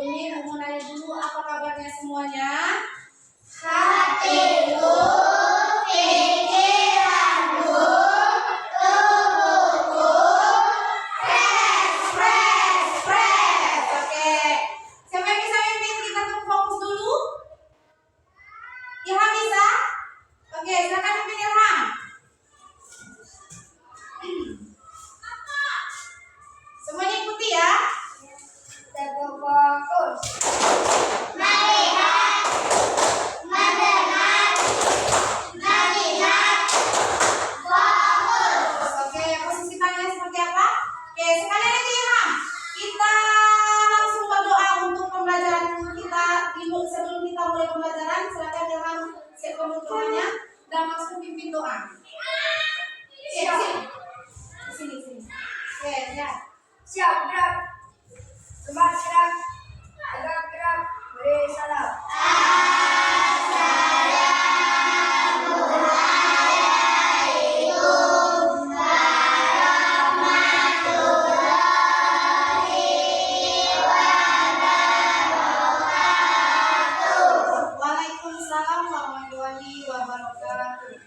sebelumnya mau nanya dulu apa kabarnya semuanya? Hatiku, pikiranku, tubuhku, fresh. Oke. Siapa yang bisa mimpin kita untuk fokus dulu? Ilham bisa? Oke, silakan mimpin Ilham. Semuanya ikuti ya. fokus. Melihat, mendengar, melihat, fokus. Oke, posisi tangannya seperti apa? Oke, sekalian aja Ilham. Kita langsung berdoa untuk pembelajaran kita. Sebelum kita mulai pembelajaran, silakan Ilham siapkan doanya dan langsung pimpin doa. Sini. Oke, lihat. Siap, gerak. Semangat gerak. Tegak gerak. Beri salam. Waalaikumsalam warahmatullahi wabarakatuh.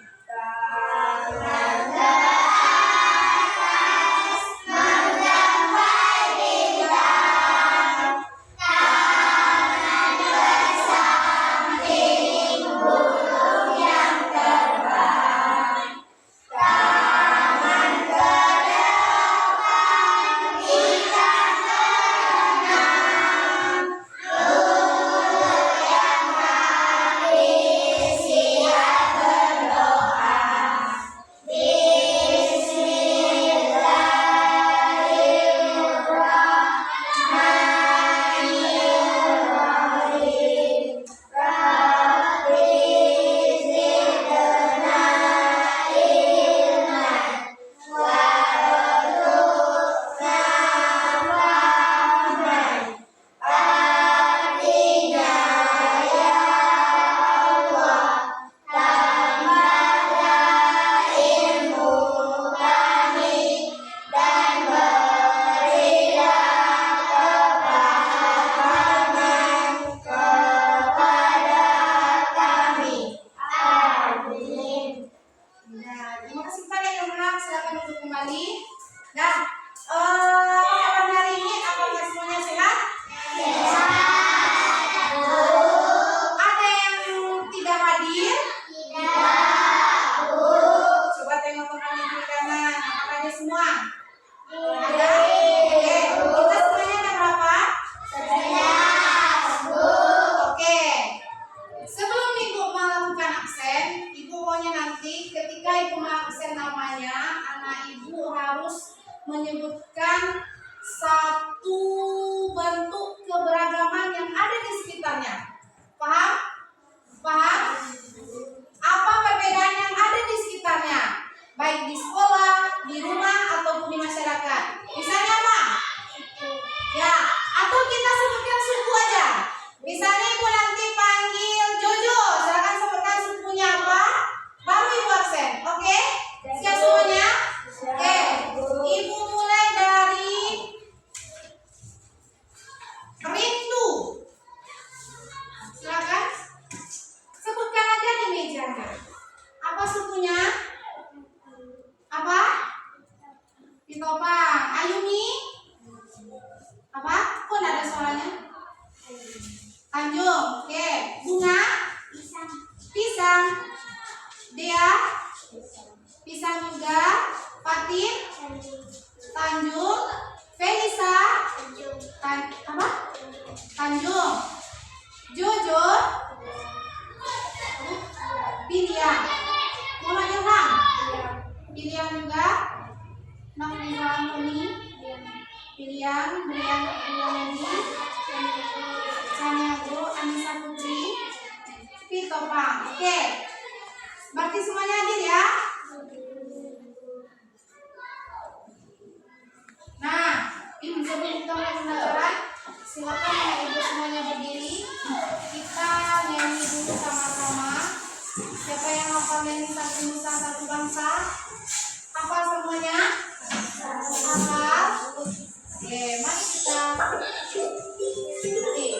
Menyebutkan satu bentuk keberagaman yang ada di sekitarnya. Paham? Apa perbedaan yang ada di sekitarnya? Baik di sekolah, di rumah, ataupun di masyarakat. Misalnya apa? Ya, atau kita sebutkan suku aja. Misalnya ibu nanti panggil Jojo, silakan sebutkan sukunya apa? Baru ibu absen, oke? Siap semuanya? Oke, ibu mulai dari Rindu. Silakan sebutkan aja di meja. Apa sukunya? Apa? Pitopang. Ayumi? Apa? Kok nggak ada suaranya? Tanjung. Oke. Bunga? Pisang. Dea? Pisang juga. Fatin? Tanjung. Felisa? Apa? Tanjung. Jojo? Pilihan. Mulai Ilham. Pilihan juga. Nafisa Antoni. Pilihan. Brian Edi. Saniago. Anissa Putri. Pitopang. Oke. Berarti semuanya hadir ya. Nah, sebelum kita mulai pembelajaran, silakan ya ibu semuanya berdiri. Kita nyanyi dulu sama-sama. Siapa yang hafal nyanyi Satu Nusa Satu Bangsa? Hafal semuanya? Hafal? Oke, mari kita. Oke.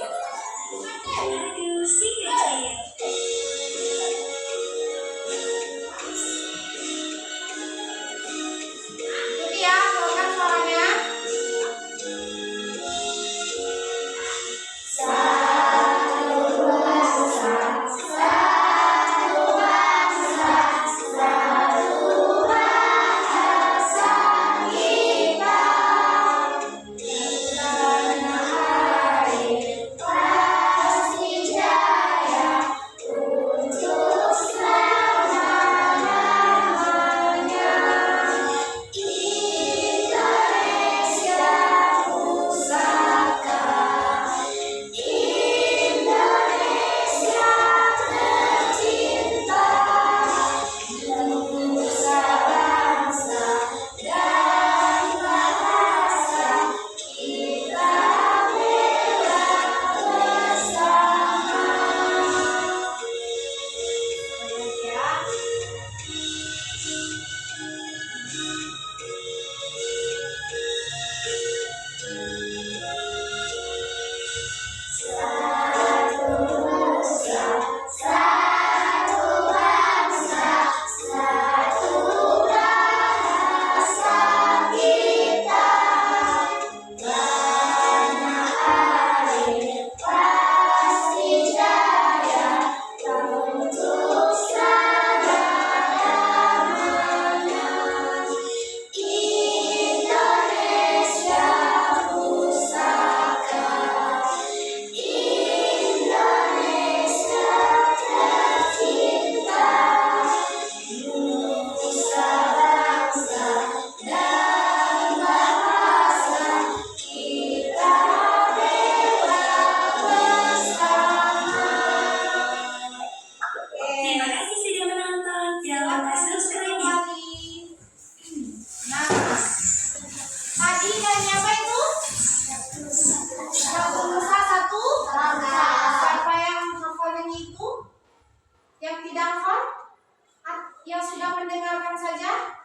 sudah mendengarkan saja?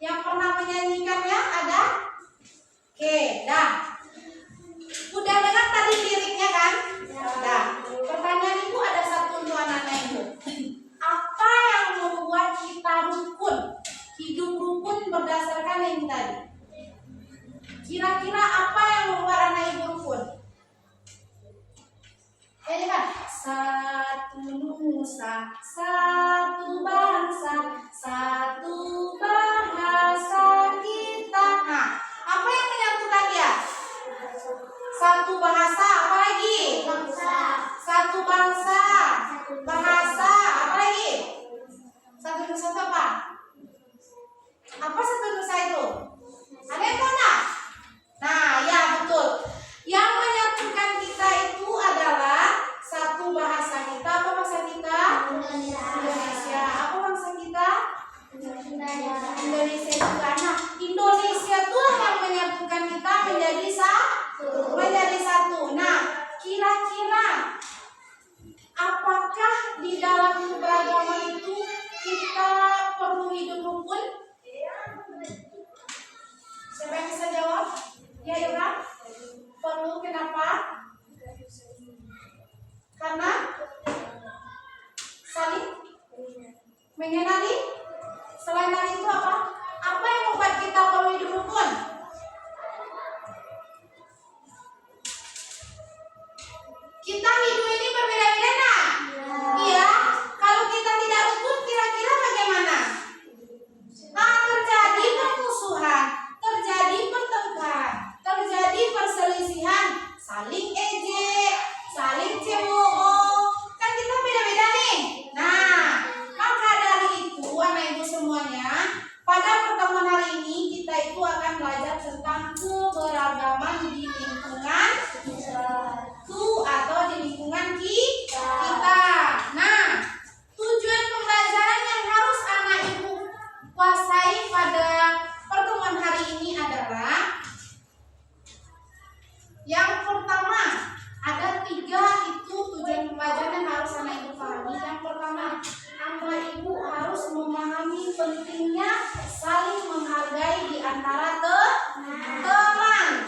Yang pernah menyanyikannya ada? Oke, dah. Udah dengar tadi liriknya kan? Dah. Pertanyaan ibu ada satu untuk anak-anak ibu. Apa yang membuat kita rukun? Hidup rukun berdasarkan yang tadi. Kira-kira apa yang membuat anak ibu rukun? Ya kan? Satu nusa, satu bangsa, satu bahasa kita. Nah, apa yang menyatukan dia? Satu bahasa, apa lagi? Satu bangsa, bahasa, apa lagi? Satu nusa itu apa? Apa satu nusa itu? Ada yang tahu nggak? Nah, ya betul. Yang menyatukan kita itu adalah satu bahasa kita. Apa bahasa kita? Indonesia. Apa bangsa kita? Indonesia juga. Nah, Indonesia itulah yang menyatukan kita menjadi satu. Nah, kira-kira apakah di dalam keberagaman itu kita perlu hidup rukun? Siapa yang bisa jawab? Ya, Ira? Perlu, kenapa? Karena saling mengenali. Selain dari itu apa? Apa yang membuat kita perlu hidup rukun? Kita hidup ini berbeda-beda, nah? Iya. Kalau kita tidak rukun, kira-kira bagaimana? Nah, terjadi permusuhan, terjadi pertengkaran, terjadi perselisihan, saling ejek, saling cemooh. Kan kita beda-beda nih. Nah, maka dari itu anak ibu semuanya, pada pertemuan hari ini kita itu akan belajar tentang keberagaman di lingkungan atau di lingkungan kita. Nah, tujuan pembelajaran yang harus anak ibu kuasai pada pertemuan hari ini adalah yang pertama, ada 3 itu tujuan pembelajaran yang harus anak ibu pahami. Yang pertama, anak ibu harus memahami pentingnya saling menghargai di antara teman.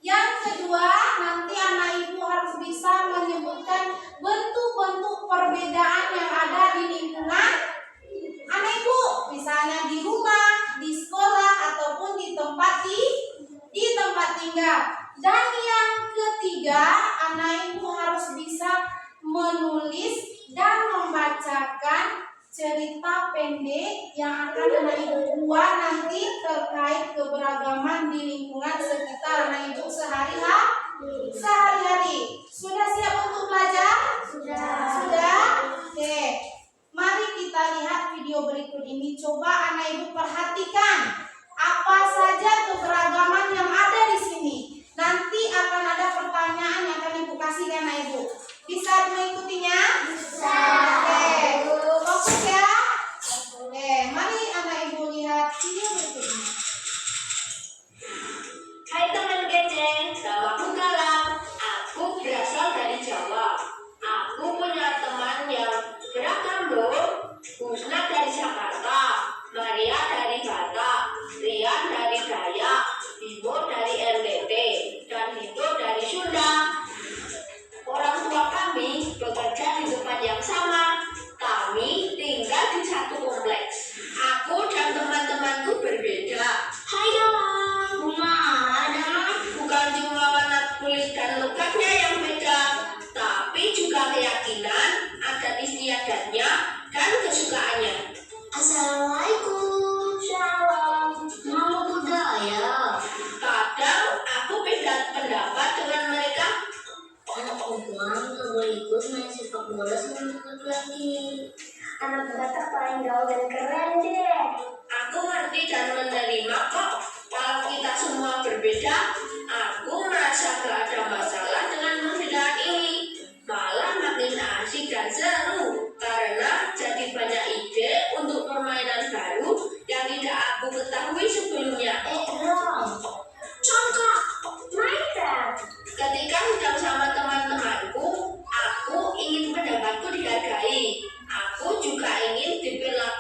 Yang kedua, nanti anak ibu harus bisa menyebutkan bentuk-bentuk perbedaan yang ada di lingkungan anak ibu, misalnya di rumah, di sekolah, ataupun di tempat tinggal. Dan yang ketiga, anak ibu harus bisa menulis dan membacakan cerita pendek yang akan anak ibu buat nanti terkait keberagaman di lingkungan sekitar anak ibu sehari-hari. Sudah siap untuk belajar? Sudah? Oke. Mari kita lihat video berikut ini. Coba anak ibu perhatikan apa saja keberagaman yang ada di sini. Nanti akan ada pertanyaan yang akan ibu kasih ke anak ibu. Bisa mengikutinya? Bisa. Oke, fokus ya. Oke, mari anak ibu lihat video berikut ini. Hai teman kece, selamat malam. Aku berasal dari Jawa. Aku punya teman yang beragam loh. Husna dari Jakarta, Maria dari Batak, Rian dari Dayak, Bimo dari NTT, dan Hito dari Sunda. Orang tua kami bekerja di tempat yang sama. Kami tinggal di satu kompleks. Aku dan teman-temanku berbeda. Hai dong, Bunga ada. Bukan cuma warna kulit dan logatnya yang beda, tapi juga keyakinan, adat istiadatnya, dan kesukaannya. Assalamualaikum. Shalom. Mau budaya. Kadang aku beda pendapat dengan mereka. Aku nggak boleh ikut main sepak bola sama laki-laki. Anak Batak paling gaul dan keren deh. Aku ngerti dan menerima kok. Kalau kita semua berbeda, aku merasa gak ada masalah dengan perbedaan ini. Malah makin asik dan seru karena jadi banyak ide untuk permainan baru yang tidak aku ketahui sebelumnya. Contoh, mainan. Ketika sedang sama teman-temanku, aku ingin pendapatku dihargai. Aku juga ingin diperlakukan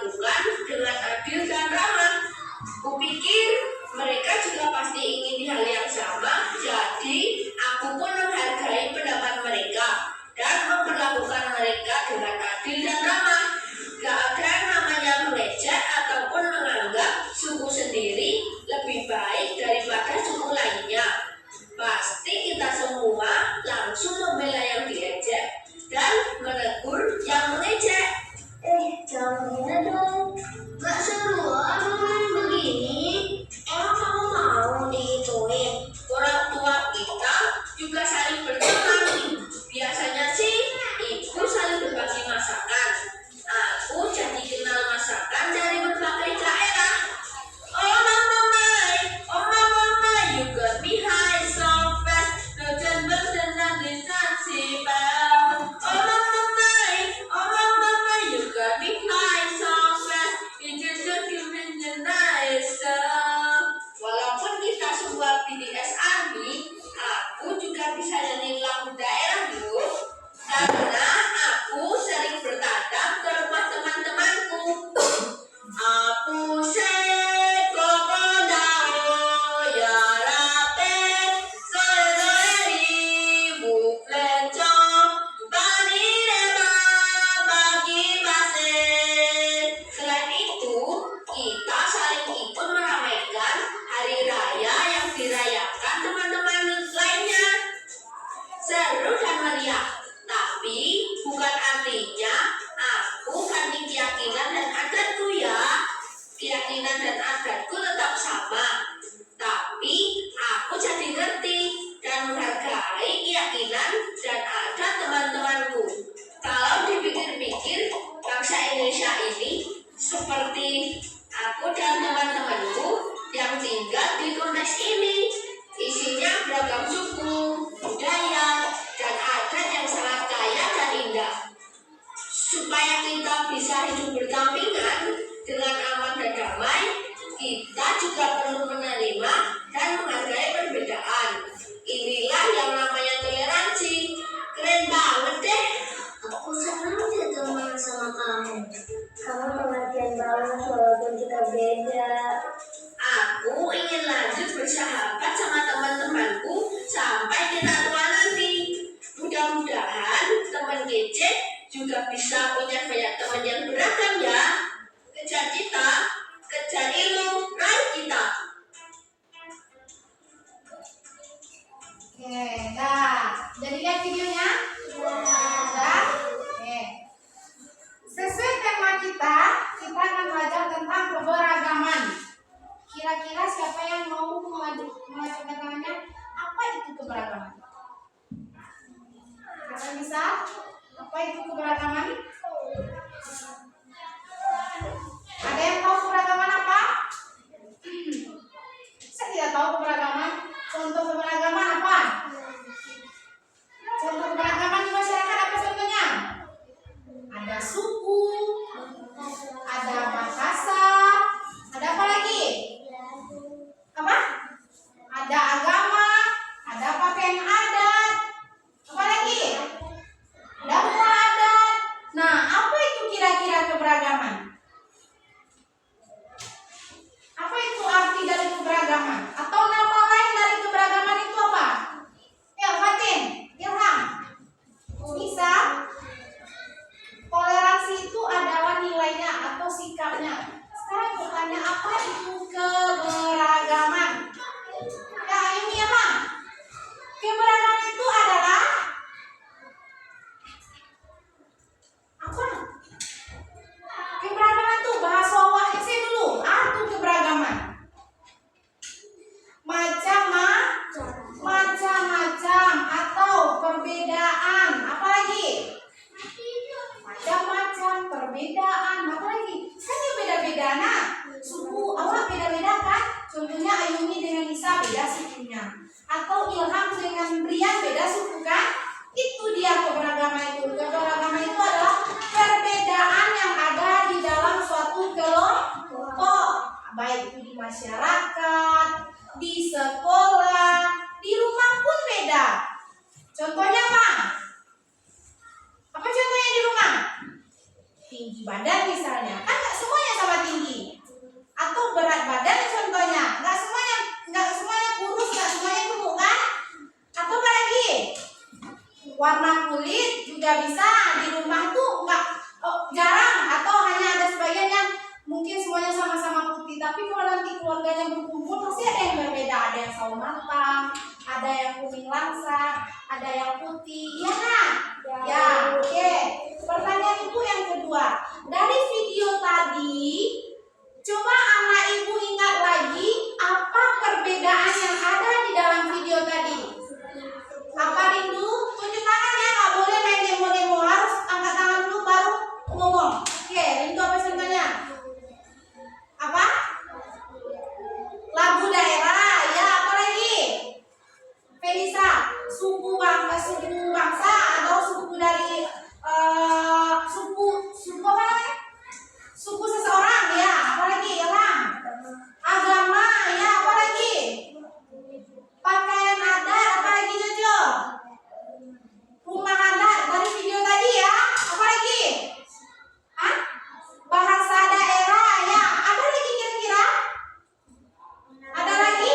kita bisa hidup berdampingan dengan aman dan damai, kita juga perlu menerima dan menghargai perbedaan. Inilah yang namanya toleransi. Keren banget deh. Aku senang dia teman sama kamu. Kamu pengertian banget walaupun kita beda. Aku ingin lanjut bersahabat sama teman-temanku sampai kita tua nanti. Mudah-mudahan teman kece juga bisa punya banyak teman yang beragam ya. Kejar cita, kejar ilmu, raih kita. Oke, dah. Jadi lihat videonya? Dah? Oke. Sesuai tema kita akan belajar tentang keberagaman. Kira-kira siapa yang mau mengajukan tangannya? Apa itu keberagaman? Kalian bisa? Apa itu keberagaman? Ada yang tahu keberagaman apa? Saya tidak tahu keberagaman. Contoh keberagaman apa? Contoh keberagaman di masyarakat apa contohnya? Ada suku, ada bahasa, ada apa lagi? Apa? Ada agama, ada pakaian adat, apa lagi? Ada rumah adat. Nah, apa itu kira-kira keberagaman? Apa itu arti dari keberagaman? Atau nama lain dari keberagaman itu apa? Ya, Fatin, Ilham. Bisa? Toleransi itu adalah nilainya atau sikapnya. Sekarang bertanya apa itu keberagaman? Ya, ini apa? Keberagaman itu adalah apa? Keberagaman itu bahasa awalnya sih dulu. Apa keberagaman? Macam-macam atau perbedaan. Apa lagi? Macam-macam perbedaan. Apa lagi? Kan dia beda-beda. Nah, suku awak beda-beda kan? Contohnya Ayumi dengan Nisa beda sukunya. Atau Ilham dengan Brian beda suku kan? Itu dia keberagaman itu. Keberagaman itu adalah perbedaan yang ada di dalam suatu kelompok. Baik itu di masyarakat, di sekolah, di rumah pun beda. Contohnya apa? Apa contohnya di rumah? Tinggi badan misalnya. Kan nggak semuanya sama tinggi. Atau berat badan contohnya. Nggak semuanya kurus, nggak semuanya gemuk kan? Atau apa lagi? Warna kulit juga bisa. Di rumah tuh jarang atau hanya ada sebagian yang mungkin semuanya sama-sama putih. Tapi kalau nanti keluarganya berkumpul pasti ada yang berbeda. Ada yang sawo matang, ada yang kuning langsat, ada yang putih. Iya kan? Ya, oke. Pertanyaan ibu yang kedua. Dari video tadi, coba anak ibu ingat lagi apa perbedaan yang ada di dalam video tadi. Apa Rindu? Tunjuk tangan ya, nggak boleh main demo-demo. Harus angkat tangan dulu baru ngomong. Oke, Rindu apa contohnya? Apa? Lagu daerah, ya apa lagi? Felisa, suku bangsa atau suku dari suku apa namanya? Suku seseorang, ya apa lagi? Ilham. Agama, ya apa lagi? Pakaian adat, apa lagi Jojo? Rumah adat dari video tadi ya, apa lagi? Hah? Bahasa daerah, ya ada lagi kira-kira? Ada lagi?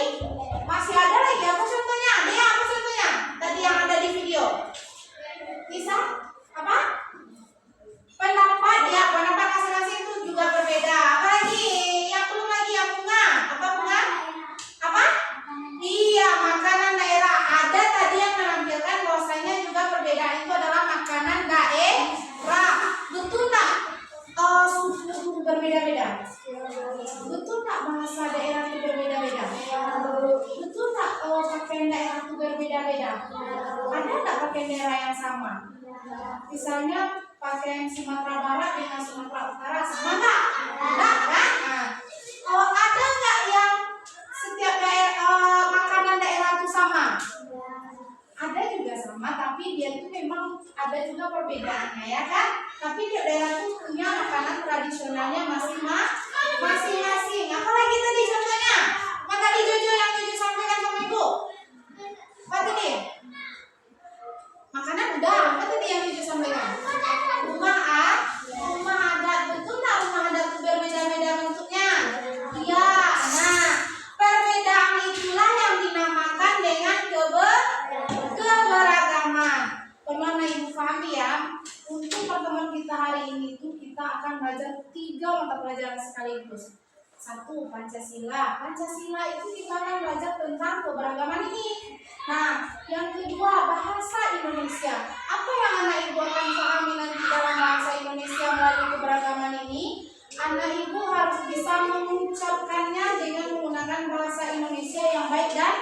Masih ada lagi, apa contohnya? Dia apa contohnya? Tadi yang ada di video. Bisa? Apa? Pendapat, ya pendapat masing-masing itu juga berbeda. Apa lagi? Yang belum lagi, yang bunga. Apa bunga? Apa? Iya, makanan daerah. Ada tadi yang menampilkan bahwasanya juga perbedaan itu adalah makanan daerah. Betul tak? Suku berbeda-beda. Betul tak bahasa daerah itu berbeda-beda? Betul tak pakaian daerah itu berbeda-beda? Ada tak pakaian daerah yang sama? Misalnya pakaian Sumatera Barat dengan Sumatera Utara sama nggak? Enggak kan? Nah, ada nggak yang setiap daerah makanan daerah itu sama? Ada juga sama, tapi dia itu memang ada juga perbedaannya ya kan? Tapi tiap daerah itu punya makanan tradisionalnya masing-masing. Apalagi tadi contohnya? Apa tadi Jojo yang Jojo sampaikan sama Ibu? Apa tadi? Makanan udah. Apa tadi yang Jojo sampaikan? Rumah adat. Betul nggak rumah adat itu berbeda-beda bentuknya? Iya. Nah, perbedaan itulah yang dinamakan dengan keberagaman. Perlu Ibu pahami ya. Untuk pertemuan kita hari ini itu kita akan belajar 3 mata pelajaran sekaligus. 1. Pancasila. Pancasila itu kita akan belajar tentang keberagaman ini. Nah, yang kedua bahasa Indonesia. Apa yang anak ibu akan pahami nanti dalam bahasa Indonesia melalui keberagaman ini? Anak ibu harus bisa mengucapkannya dengan menggunakan bahasa Indonesia yang baik dan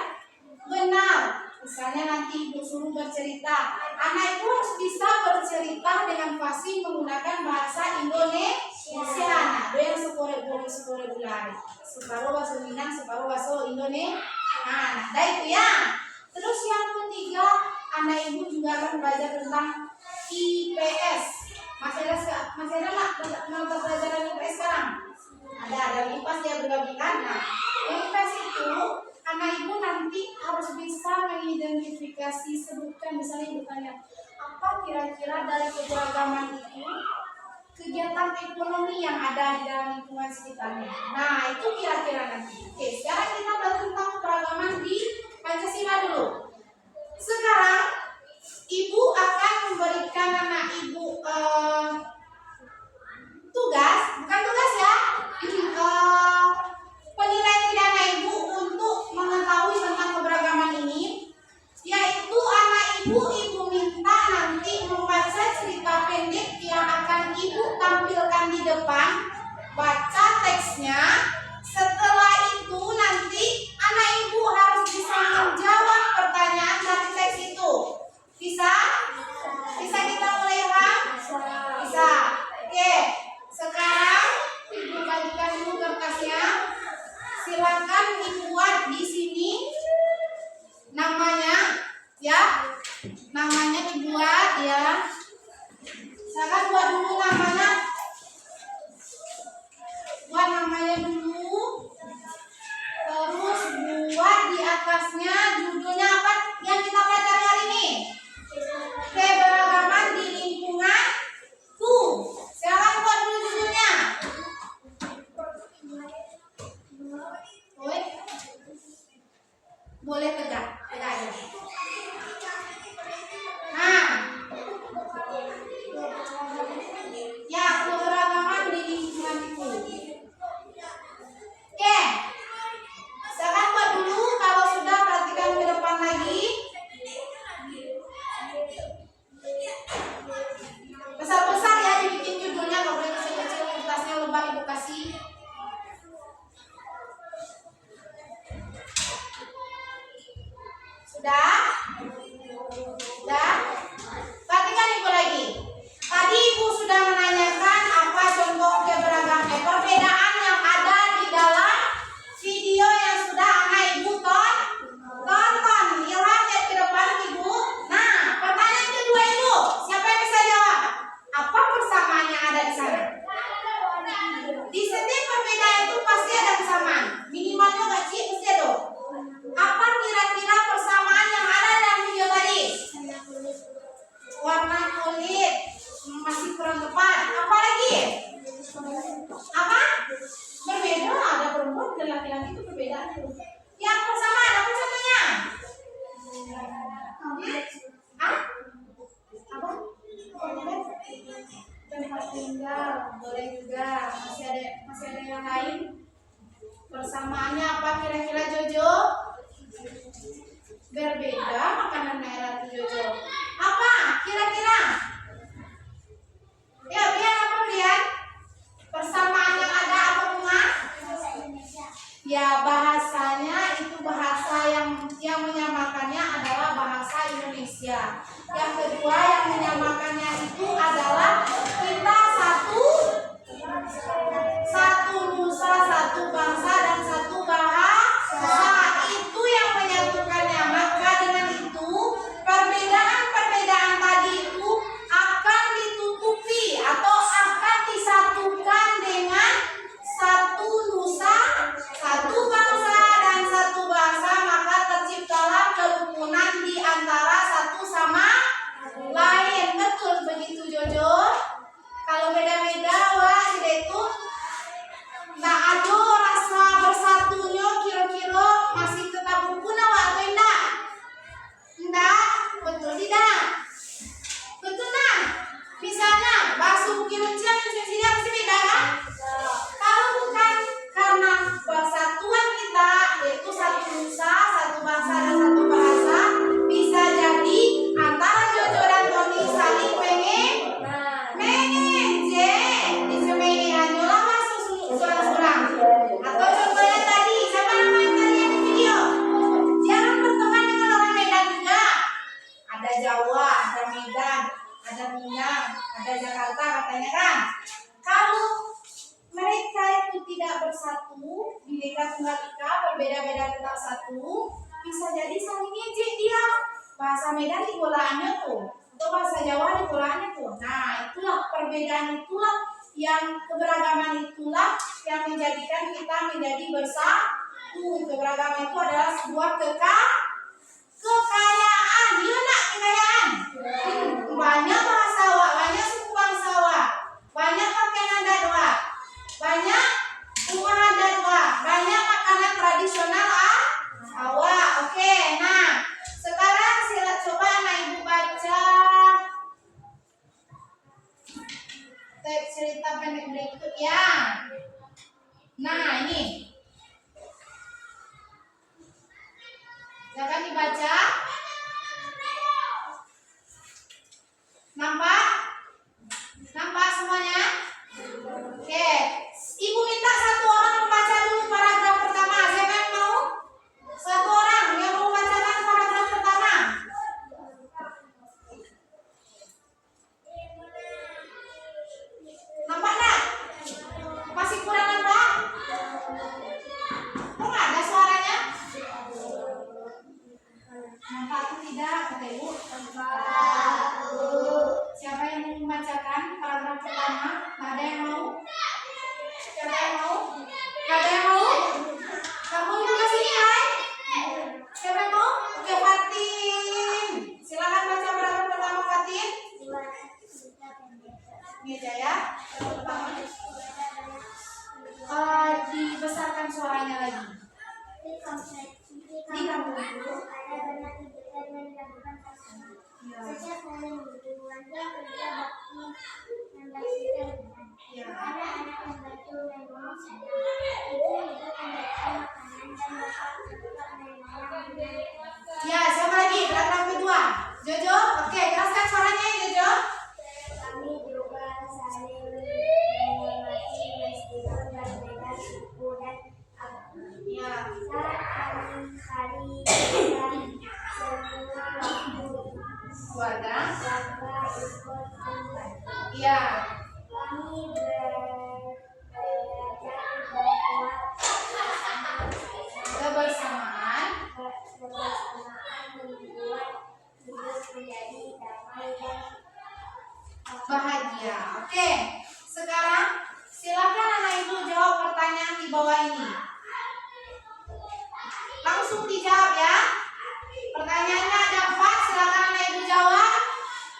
benar. Misalnya nanti ibu suruh bercerita, anak ibu harus bisa bercerita dengan fasih menggunakan bahasa Indonesia. Nah, ada yang sepore bulari, separuh bahasa Minang, separuh bahasa Indonesia. Nah, ada itu ya. Terus yang ketiga, anak ibu juga akan belajar tentang IPS. Masih ada mata pelajaran IPS sekarang? Ada IPS dia bergabungan. Nah, IPS itu anak ibu nanti harus bisa mengidentifikasi, sebutkan misalnya ibu tanya, apa kira-kira dari keberagaman itu kegiatan ekonomi yang ada di dalam lingkungan sekitarnya. Nah, itu kira-kira nanti. Oke, sekarang kita belajar tentang keberagaman di Pancasila dulu. Sekarang ibu akan memberikan anak ibu tugas, bukan tugas ya, penilaian dari anak ibu untuk mengetahui tentang keberagaman ini, yaitu anak ibu minta nanti membaca cerita pendek yang akan ibu tampilkan di depan, baca teksnya. Setelah itu nanti anak ibu harus bisa menjawab pertanyaan dari teks itu. Bisa? Bisa kita mulai ya? Bisa. Oke. Sekarang ibu bagikan dulu kertasnya. Silakan dibuat di sini namanya, ya. Namanya dibuat ya. Silakan buat dulu namanya. Buat namanya dulu. Terus buat di atasnya judulnya apa yang kita pelajari hari ini? Keberagaman di lingkungan tuh. Silakan buat dulu judulnya. Boleh tegak aja. Nah, ya keberagaman di lingkungan itu. Oke, silakan buat dulu. Kalau sudah perhatikan ke depan lagi. Besar-besar ya dibikin judulnya, kalau boleh kecil-kecil kertasnya lebar ibu kasih. Sudah? Sudah? Perhatikan ibu lagi. Tadi ibu sudah menanyakan apa contoh keberagaman, perbedaan yang ada di dalam video yang sudah anak ibu tonton. Ilham lihat ke depan ibu. Nah, pertanyaan kedua ibu, siapa yang bisa jawab? Apa persamaan yang ada di sana? Di setiap perbedaan itu pasti ada kesamaan. Minimalnya kecil pasti ada. Apa kira-kira persamaan yang ada dalam video tadi? Warna kulit masih kurang tepat. Apa lagi? Apa? Berbeda. Ada perempuan dan laki-laki itu berbeda. Yang persamaan apa contohnya? Hah? Apa? Tempat tinggal boleh juga. Masih ada yang lain? Persamaannya apa kira-kira Jojo? Berbeda makanan merah tuh Jojo. Apa kira-kira? Ya biar apa lihat? Persamaan yang ada apa bunga? Ya bahasanya itu bahasa yang menyamakannya adalah bahasa Indonesia. Yang kedua yang menyamakannya itu adalah kita satu nusa, satu bangsa dan satu bahasa. Itu yang menyatukannya. Maka dengan itu perbedaan tadi itu Jakarta katanya kan. Kalau mereka itu tidak bersatu, Bhinneka Tunggal Ika, berbeda-beda tetap satu, bisa jadi saling ngejek dia. Bahasa Medan dipolaannya tuh, atau bahasa Jawa dipolaannya tuh. Nah, itulah perbedaan, itulah yang keberagaman, itulah yang menjadikan kita menjadi bersatu. Keberagaman itu adalah sebuah kekayaan. Iya nak, kekayaan. Banyak bangsawan, banyak suku bangsawan, banyak pakaian adat doa, banyak rumah adat doa, banyak makanan tradisional awak. Oke, nah sekarang sila coba anak ibu baca teks cerita pendek berikut ya. Nah ini, silakan dibaca. Nampak? Nampak semuanya? Oke, ibu minta satu orang membaca dulu paragraf pertama. Siapa yang mau? Satu orang yang mau membacakan paragraf pertama. Nampak nggak? Masih kurang nampak? Kok nggak ada suaranya? Nampak atau tidak, kata ibu? Siapa yang mau membacakan paragraf pertama? Nggak ada yang mau? Siapa yang mau? Nggak ada yang mau? Kamu ibu ke sini kan? Siapa yang mau? Oke, Fatin. Silakan baca paragraf pertama, Fatin. Ini aja ya. Pertama. Dibesarkan suaranya lagi. Di kampung itu ada banyak kegiatan yang dilakukan bersama. Setiap hari Minggu, warga kerja bakti membersihkan hutan. Ada anak membantu membuang sampah. Ibu hidup membagikan makanan dan bapak nenek Ya, siapa lagi? Paragraf kedua. Jojo. Oke, keraskan suaranya ya, Jojo. kami juga saling menghormati meskipun berbeda suku dan agama. Ya. Saat hari kita semua waktu Keluarga. warga ikut membantu. Iya. Kami belajar bahwa Kebersamaan. kebersamaan membuat hidup menjadi damai dan Bahagia. Oke. Sekarang silakan anak ibu jawab pertanyaan di bawah ini. Langsung dijawab ya. Pertanyaannya ada 4. Silakan anak ibu jawab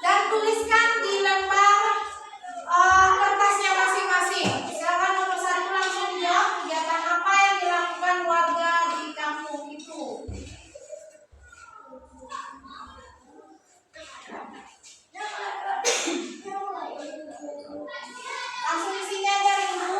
dan tuliskan di lembar kertasnya masing-masing. Silakan nomor 1 langsung jawab kegiatan apa yang dilakukan warga di kampung itu. Langsung di sini aja ibu.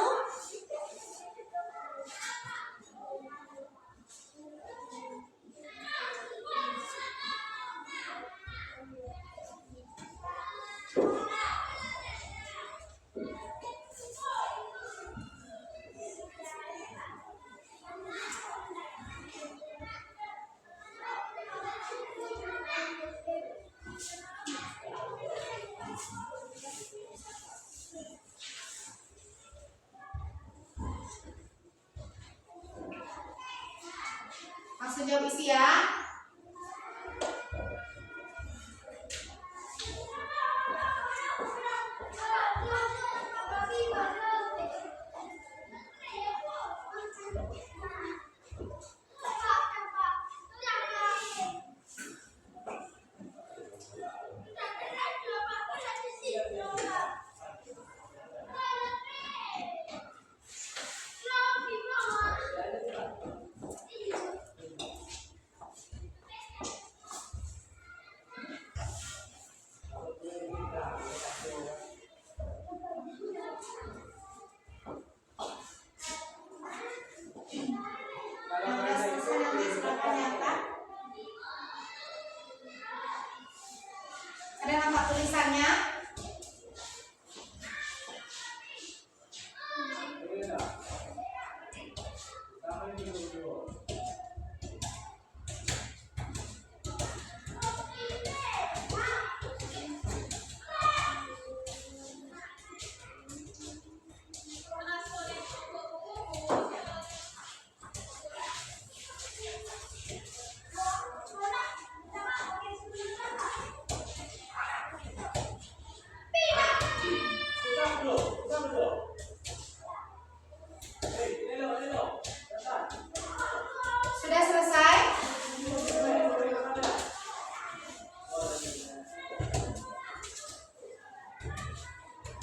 Langsung jawab isi ya.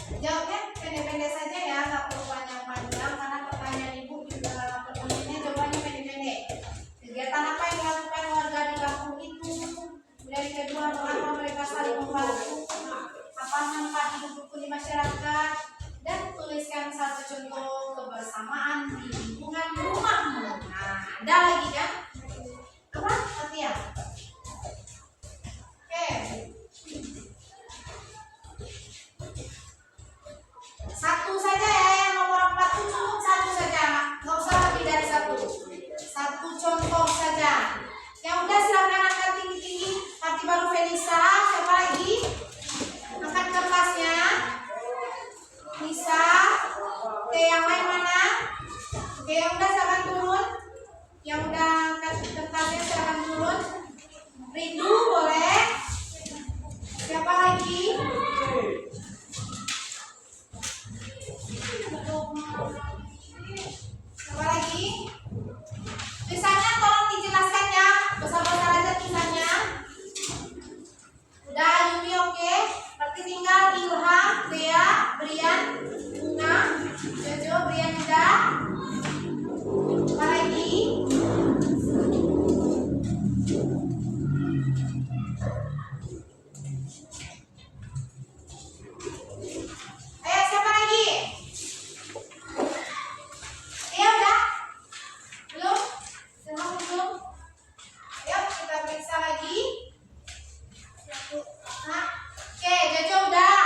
Jawabnya pendek-pendek saja ya, nggak perlu panjang-panjang karena pertanyaan ibu juga pertanyaannya jawabannya pendek-pendek. Kegiatan apa yang dilakukan warga di kampung itu? Dari kedua, mengapa mereka saling membantu? Apa manfaat hidup rukun di masyarakat? Dan tuliskan satu contoh kebersamaan di lingkungan rumahmu. Nah, ada lagi kan? Apa? Latihan. Oke. Satu saja ya, yang nomor 4 itu cukup satu saja, nggak usah lebih dari satu. Satu contoh saja. Yang udah silakan angkat tinggi-tinggi. Nanti baru Felisa. Siapa lagi? Angkat kertasnya. Lisa. Oke, yang lain mana? Oke, yang udah silakan turun. Yang udah angkat kertasnya silakan turun. Rindu boleh. Siapa lagi? Siapa lagi? Tulisannya tolong dijelaskan ya. Besar-besar aja tulisannya. Udah Yumi oke? Berarti tinggal Ilham, Dea, Brian, Bunga, Jojo, Brian udah. Apa lagi? Ayo siapa lagi? Iya udah? Belum? Semua belum? Ayo kita periksa lagi. Nah, oke, Jojo udah.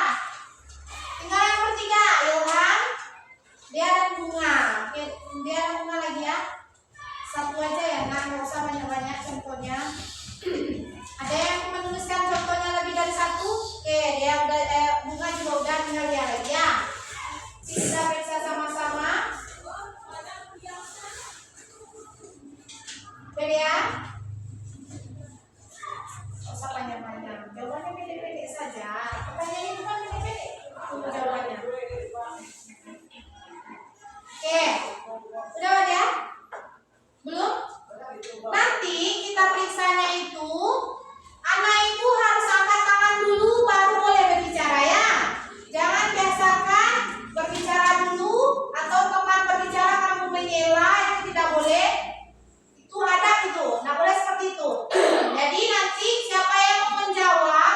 Tinggal yang bertiga, Ilham, dia dan Bunga. Oke, dia dan Bunga lagi ya. Satu aja ya, nggak usah banyak-banyak contohnya. Ada yang menuliskan contohnya lebih dari satu? Oke, dia udah, Bunga juga udah, tinggal dia lagi ya. Kita periksa sama-sama. Oke ya. Nggak usah panjang-panjang. Jawabannya pendek-pendek saja. Pertanyaannya itu kan pendek-pendek. Tunggu jawabannya. Oke. Udah ya? Belum? Nanti kita periksanya itu anak itu harus angkat tangan dulu baru boleh berbicara ya. Jangan biasakan berbicara dulu atau teman berbicara kamu menyela, itu tidak boleh. Itu ada itu, nggak boleh seperti itu. Jadi nanti siapa yang mau menjawab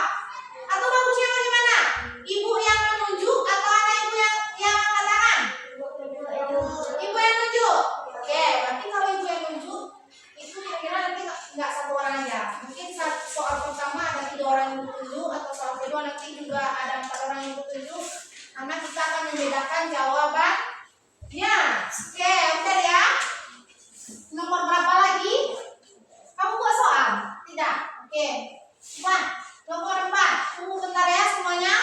atau bagusnya bagaimana? Ibu yang menunjuk atau anak ibu yang angkat tangan? Ibu yang nunjuk. Oke, berarti kalau ibu yang nunjuk itu kira-kira nanti nggak satu orang aja. Mungkin soal pertama ada 3 orang yang ditunjuk atau soal kedua nanti juga ada 4 orang yang ditunjuk. Karena kita akan membedakan jawabannya. Oke, udah ya. Nomor berapa lagi? Kamu buat soal? Tidak. Oke. Coba nomor 4. Tunggu bentar ya semuanya.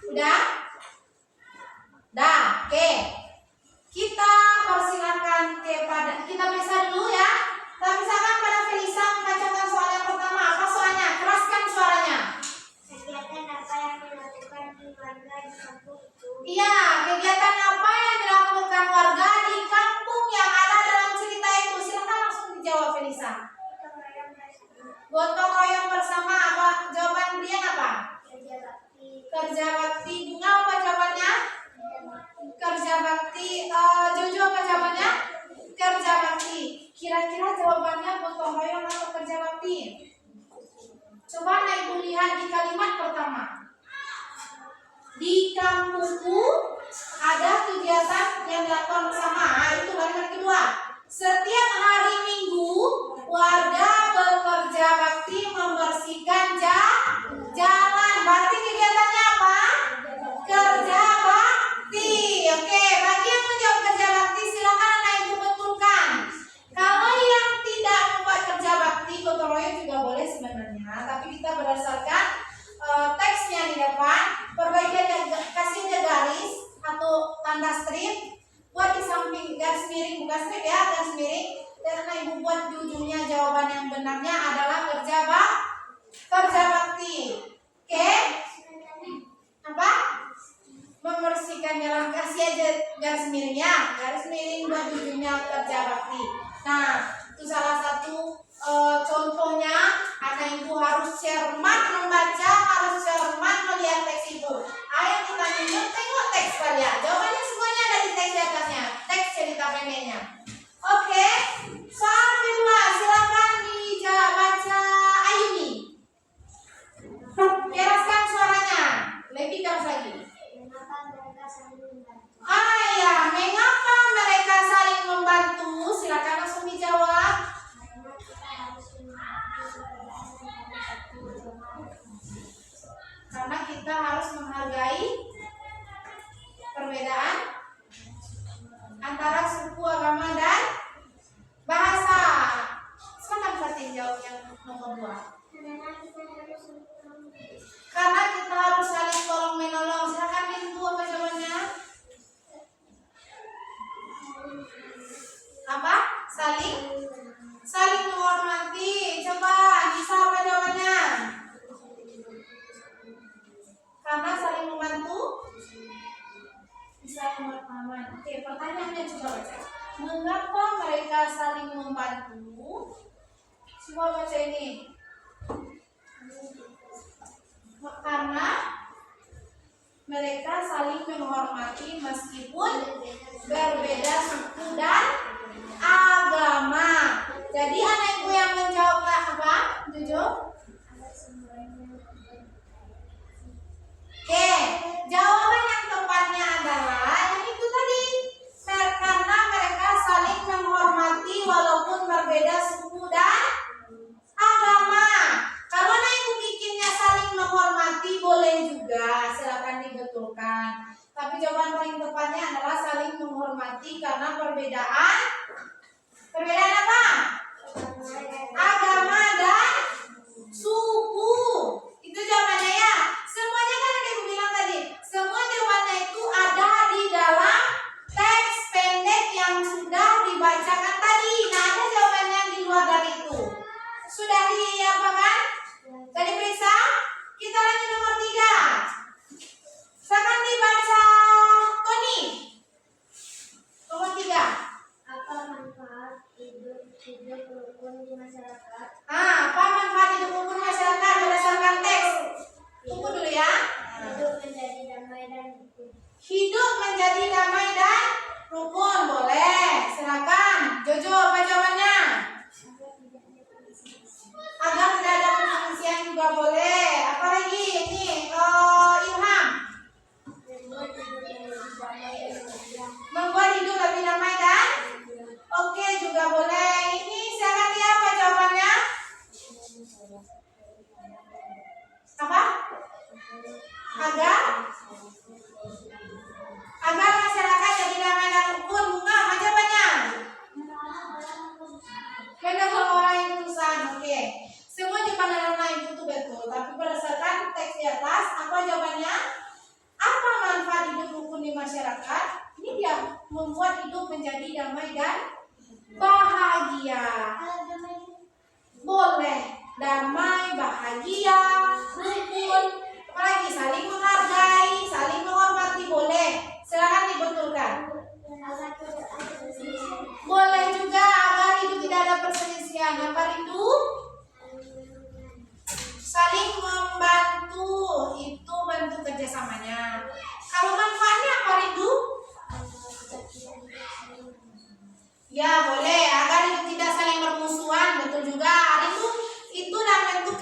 Udah? Dah, oke. Kita persilakan kita periksa dulu ya. Kita persilakan pada Felisa membacakan soal yang pertama. Apa soalnya? Keraskan suaranya. Kegiatan apa yang dilakukan di warga di kampung itu? Iya, kegiatan apa yang dilakukan warga di kampung yang ada dalam cerita itu? Silakan langsung dijawab Felisa. Gotong royong bersama. Apa jawaban Brian apa? Kerja bakti. Kerja bakti. Bunga apa jawabannya? Kerja bakti. Jojo apa jawabannya? Kerja bakti. Kira-kira jawabannya gotong royong atau kerja bakti? Coba Ibu lihat di kalimat pertama. Di kampungku ada kegiatan yang dilakukan bersama. Itu kalimat kedua. Setiap hari Minggu warga bekerja bakti membersihkan jalan. Berarti kegiatannya apa? Kerja bakti. Oke, bagi yang menjawab kerja bakti silakan anak ibu betulkan. Kalau yang tidak membuat kerja bakti, gotong royong juga boleh sebenarnya. Tapi kita berdasarkan teksnya di depan, perbaiki aja, kasih aja garis atau tanda strip, buat di samping garis miring, bukan strip ya, garis miring. Dan anak ibu buat di ujungnya jawaban yang benar. membersihkan jalan, kasih aja garis miringnya, garis miring buat ujungnya kerja bakti. Nah, itu salah satu contohnya. Anak ibu harus cermat membaca, harus cermat melihat teks ibu. Ayo kita tengok teks kalian. Jawabannya semuanya ada di teks di atasnya, teks cerita pendeknya. Oke, soal kedua silakan dibaca Ayuni. Keraskan suaranya, lebih keras lagi. Mengapa mereka saling membantu? Ya, mengapa mereka saling membantu? Silakan langsung dijawab. Karena kita harus menghargai perbedaan antara satu jemaah. Karena kita harus menghargai perbedaan antara suku, agama, dan bahasa. Silakan Fatin jawab yang nomor 2. Karena kita harus saling tolong menolong. Silakan Ibu, apa jawabannya? Apa? Saling menghormati. Coba Anissa, apa jawabannya? Karena saling membantu. Bisa pemahaman. Oke, pertanyaannya coba baca. Mengapa mereka saling membantu? Semua baca ini. Karena mereka saling menghormati meskipun berbeda suku dan agama. Jadi anak ibu yang menjawab apa? Jujur. Oke, jawaban yang tepatnya adalah yang itu tadi. Karena mereka saling menghormati walaupun berbeda suku dan agama. Kalau anak ibu bikinnya saling menghormati boleh juga, silakan dibetulkan. Tapi jawaban paling tepatnya adalah saling menghormati karena perbedaan apa? Agama dan suku. Itu jawabannya ya. Semuanya kan ada ibu bilang tadi. Semua jawabannya itu ada di dalam teks pendek yang sudah dibacakan tadi. Nah, ada jawabannya di luar dari itu. Sudah apa kan? Tadi periksa. Kita lanjut nomor 3. Silakan dibaca Tony. Nomor 3. Apa manfaat hidup rukun di masyarakat? Apa manfaat hidup rukun masyarakat berdasarkan teks? Tunggu dulu ya. Hidup menjadi damai dan rukun. Hidup menjadi damai dan rukun. Boleh. Silakan. Jojo, apa jawabannya? Agar tidak ada perselisihan juga boleh. Apalagi ini Ilham. Membuat hidup lebih damai dan oke juga boleh. Ini silakan lihat apa jawabannya? Apa? Agar masyarakat jadi damai dan rukun. Bunga, apa jawabannya? Menolong orang yang susah. Oke. Semua di pandangan lain itu betul. Tapi berdasarkan teks di atas, apa jawabannya? Apa manfaat hidup rukun di masyarakat? Ini dia membuat hidup menjadi damai dan bahagia. Boleh damai, bahagia, rukun, apalagi saling menghargai, saling menghormati boleh. Silakan dibetulkan. Boleh juga agar hidup tidak ada perselisihan. Apa itu? Saling membantu, itu bentuk kerjasamanya. Kalau manfaatnya apa itu? Ya boleh, agar hidup tidak saling bermusuhan, betul juga. Itu dalam bentuk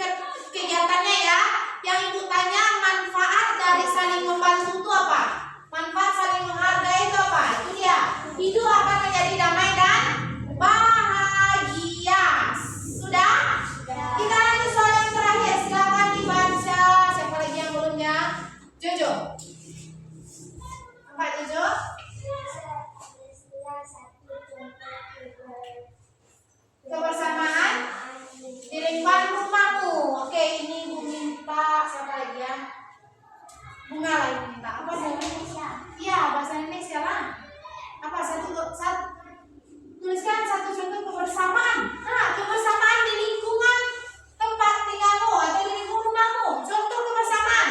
kegiatannya ya. Yang ibu tanya manfaat dari saling membantu itu apa? Manfaat saling menghargai itu apa? Itu dia. Hidup akan menjadi damai dan bahagia. Sudah? Kita lanjut soal yang terakhir. Silakan dibaca. Siapa lagi yang belumnya? Jojo. Apa Jojo? Kebersamaan di lingkungan rumahmu. Oke, ini ibu minta siapa lagi ya? Bunga lah ibu minta. Apa bahasa Indonesia? Iya, bahasa Indonesia lah. Apa tuliskan satu contoh kebersamaan. Nah, kebersamaan di lingkungan tempat tinggalmu atau di lingkungan rumahmu. Contoh kebersamaan.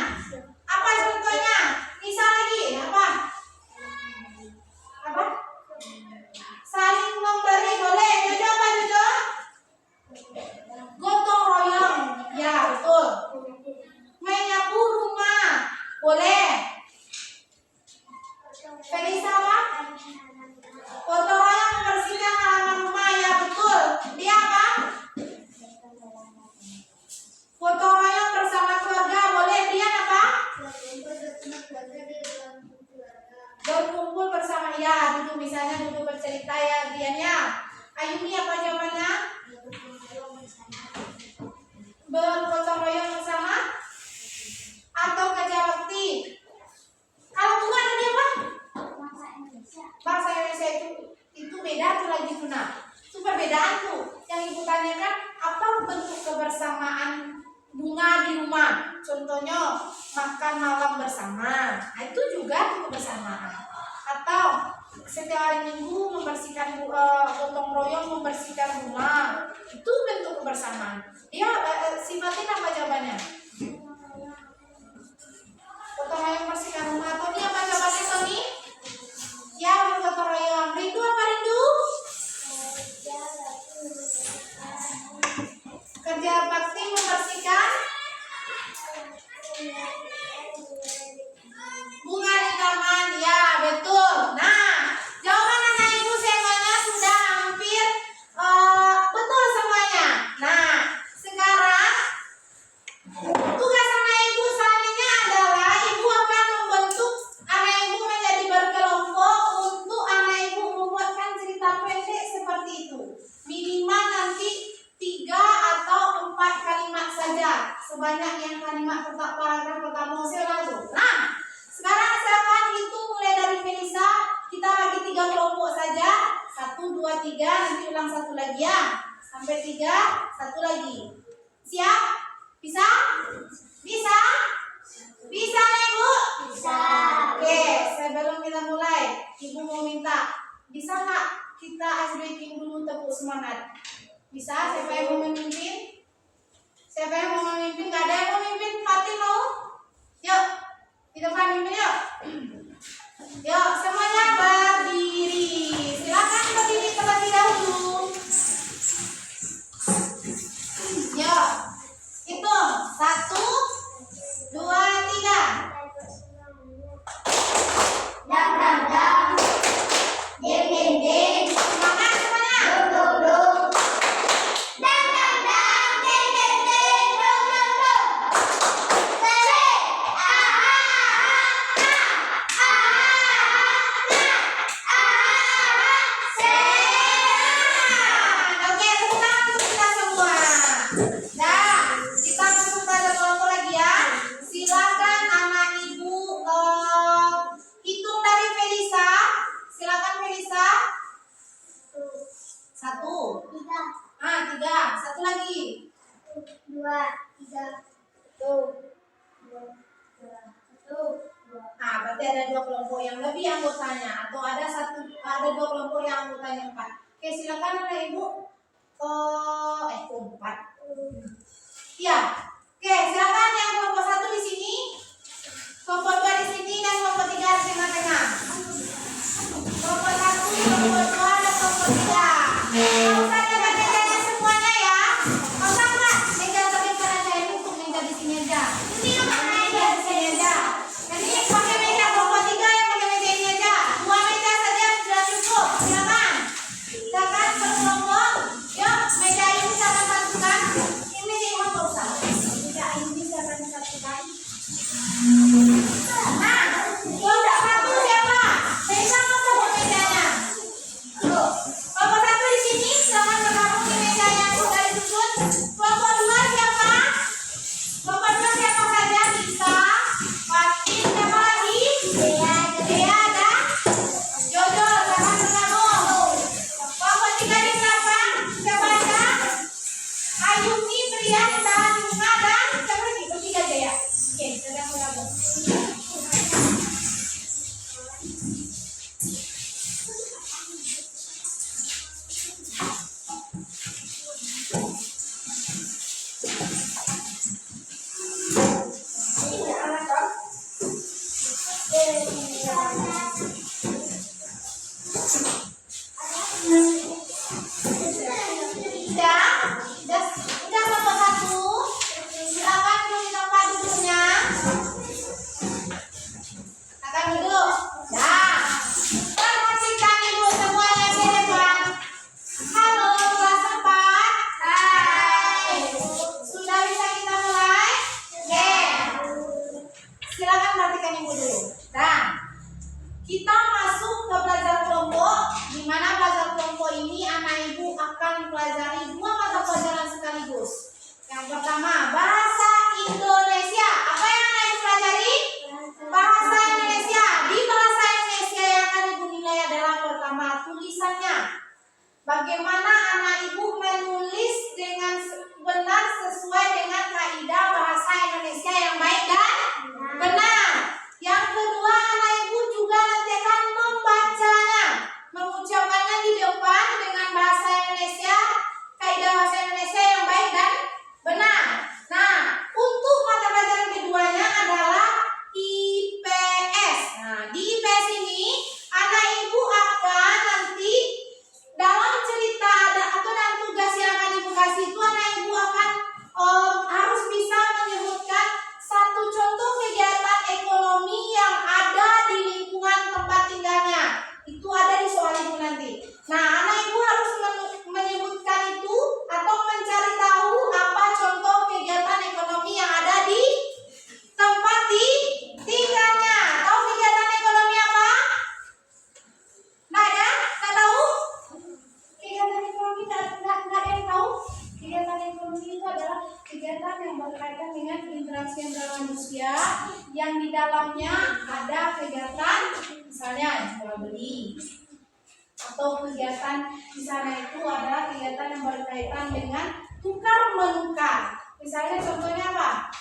Apa contohnya? Misal lagi, apa Berkumpul bersama, ya duduk, misalnya duduk bercerita ya Diannya. Ayuni apa jawabannya? Bergotong royong bersama atau kerja bakti? Kalau bunga tadi apa? Bangsa Indonesia. Bangsa Indonesia itu beda tuh lagi tuh, nah itu perbedaan tuh. Yang ibu tanyakan apa bentuk kebersamaan bunga di rumah? Contohnya makan malam bersama, nah, itu juga tuh kebersamaan. Atau setiap hari Minggu membersihkan gotong royong membersihkan rumah, itu bentuk kebersamaan. Dia sifatnya apa jawabannya? Gotong royong membersihkan rumah. Tony apa jawabannya Tony? Ya bergotong royong. Rindu apa rindu? Kerja bakti membersihkan bunga di taman, ya betul. Nah, jawaban anak ibu semuanya sudah hampir betul semuanya. Nah, sekarang tugas anak ibu selanjutnya adalah ibu akan membentuk anak ibu menjadi berkelompok untuk anak ibu membuatkan cerita pendek seperti itu. Minimal nanti 3 atau 4 kalimat saja. Sebanyak yang kalimat paragraf pertama saya langsung. Nah, sekarang silakan hitung mulai dari Melisa. Kita lagi 3 kelompok saja. 1, 2, 3. Nanti ulang 1 lagi ya. Sampai 3, 1 lagi. Siap? Bisa? Bisa? Bisa ibu? Bisa. Oke, sebelum kita mulai, ibu mau minta, bisa nggak kita ice breaking dulu tepuk semangat? Bisa? Siapa yang mau memimpin? Siapa yang mau memimpin? Gak ada yang mau memimpin? Fatih mau? Yuk, kita memimpin yuk. Yuk, semuanya berdiri. Silakan berdiri terlebih dahulu. Yuk, hitung 1, 2, 3. Dang dang dang, ding ding ding, Semangat semuanya. dong dong dong. Dang dang dang, ding ding ding, dong dong dong. Se, ah ah ah ah ah, se. Oke, tepuk tangan untuk kita semua. Nah, kita masuk pada kelompok lagi ya. Silakan anak ibu hitung dari Felisa. Silakan Felisa. 1. 3, 3. 1 lagi. 2, 3, tuh, 2, 1, 2. Nah, berarti ada 2 kelompok yang lebih anggotanya, atau ada 2 kelompok yang anggotanya 4. Oke, silakan anak ibu. 4. Iya. Oke, silakan yang kelompok 1 di sini, kelompok 2 di sini, dan kelompok 3 di tengah-tengah. Kelompok 1, kelompok 2, dan kelompok 3. Nggak usah jaga mejanya semuanya ya. Nggak usah nggak meja terdepan aja, ini untuk meja di sini aja. Ini yang mana aja di sini aja. Jadi pakai meja kelompok 3 yang pakai meja ini aja. 2 meja saja sudah cukup. Silakan. Silakan berkelompok. Yuk, meja ini silakan satukan. Ini meja ini nggak usah. Meja ini silakan disatukan. Nah, kelompok 1 siapa? Meja nggak usah buat mejanya. Tuh, kelompok 1 di sini silakan bergabung di meja yang sudah disusun. Kelompok 2 siapa? Kelompok 2 siapa saja? Kita, Fatin, siapa lagi? Dea dan Jojo, silakan bergabung. Kelompok 3 di belakang siapa aja? Ayuni, Priya, Indah, Bunga, dan siapa lagi? Bertiga aja ya. Oke, sedang bergabung. Udah kelompok 1. Silakan duduk di tempat duduknya. Akan duduk. Nah, perhatikan ibu semuanya di depan. Halo kelas 4. Hai. Sudah bisa kita mulai? Oke. Silakan perhatikan ibu dulu. Nah, kita masuk ke belajar kelompok, di mana belajar kelompok ini anak ibu akan mempelajari 2 mata pelajaran sekaligus. Yang pertama, bahasa Indonesia. Apa yang anak ibu pelajari? Bahasa Indonesia. Di bahasa Indonesia yang akan ibu nilai adalah pertama, tulisannya. Bagaimana anak ibu menulis dengan benar sesuai dengan kaidah bahasa Indonesia yang baik dan benar. Yang kedua, anak ibu juga nanti akan membacanya, mengucapkannya di depan dengan bahasa Indonesia, kaidah bahasa Indonesia yang baik dan benar. Nah, untuk mata pelajaran keduanya adalah IPS. Nah, di IPS ini anak ibu akan nanti dalam cerita atau dalam tugas yang akan ibu kasih itu anak ibu akan harus bisa menyebutkan satu contoh kegiatan ekonomi yang ada di lingkungan tempat tinggalnya. Itu ada di soal ibu nanti. Nah, anak ibu harus menyebutkan itu atau mencari tahu apa contoh kegiatan ekonomi yang ada di tempat tinggalnya. Tahu kegiatan ekonomi apa? Nggak ada? Nggak tahu? Kegiatan ekonomi nggak ada yang tahu? Kegiatan ekonomi itu adalah kegiatan yang berkaitan dengan interaksi antara manusia yang di dalamnya ada kegiatan misalnya jual beli, atau kegiatan di sana itu adalah kegiatan yang berkaitan dengan tukar menukar. Misalnya contohnya apa?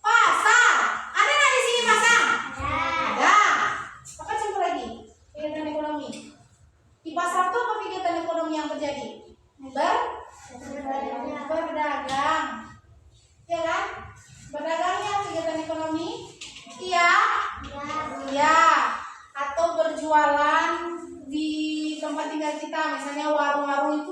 Pasar. Ada nggak di sini pasar? Ada. Apa contoh lagi? Kegiatan ekonomi. Di pasar itu apa kegiatan ekonomi yang terjadi? Berdagang. Ya kan? Berdagangnya kegiatan ekonomi? Iya. Ya. Atau berjualan di tempat tinggal kita, misalnya warung-warung